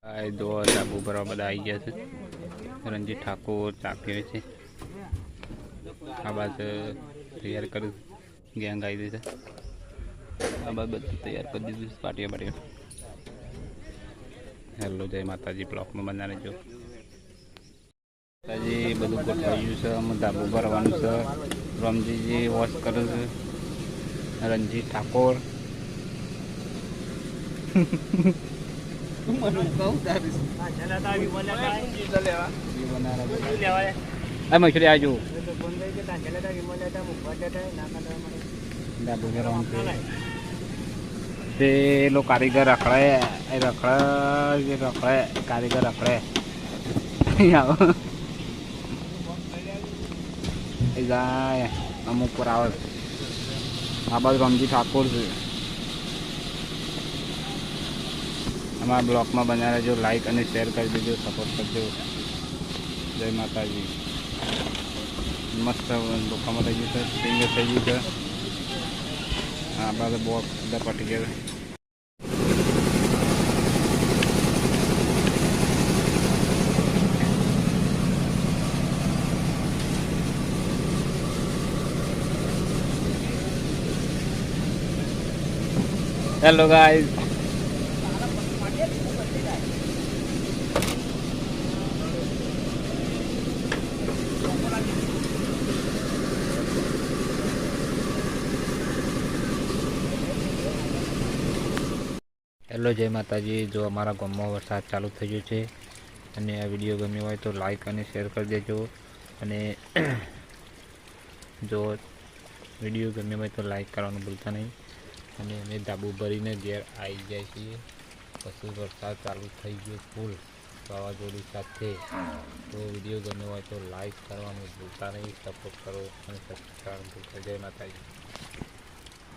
આ જો ધાબુ પર બધા આવી ગયા છે. રણજીત ઠાકોર ચાપીએ છે. આ બાદ તૈયાર કર્યું ગેંગ આવી ગઈ છે. આ બાદ બધું તૈયાર કરી દીધું છે. પાટિયા હેલો જય માતાજી. બ્લોકમાં બનાવે જો માતાજી બધું ગોઠવાઈ ગયું છે. અમે ધાબુ પર આવવાનું છે. રમજીજી વોશ કરે છે. રણજીત ઠાકોર મછલી આજુ તે લો કારીગર રખડે કારીગર રખડે જાય અમુક પર આવે. આ બાજુ રમજી ઠાકોર છે. અમારા બ્લોગમાં બનાવી રહેજો. લાઈક અને શેર કરી દેજો. સપોર્ટ કરજો. જય માતાજી. મસ્ત લોકોમાં થઈ ગયું છે. સિંગર થઈ ગયું છે. આ બાજુ બોક્સ બધા પટી ગયા. Hello guys. હેલો જય માતાજી. જો અમારા ગામમાં વરસાદ ચાલુ થઈ ગયો છે અને આ વિડીયો ગમ્યો હોય તો લાઈક અને શેર કરી દેજો. અને જો વિડીયો ગમ્યો હોય તો લાઈક કરવાનું ભૂલતા નહીં. અને અમે ધાબુ ભરીને ઘેર આવી જાય છીએ. પછી વરસાદ ચાલુ થઈ ગયો ફૂલ વાવાઝોડી સાથે. તો વિડીયો ગમ્યો હોય તો લાઈક કરવાનું ભૂલતા નહીં. સપોર્ટ કરો અને સબસ્ક્રાઈબ કરવાનું ભૂલતા. જય માતાજી.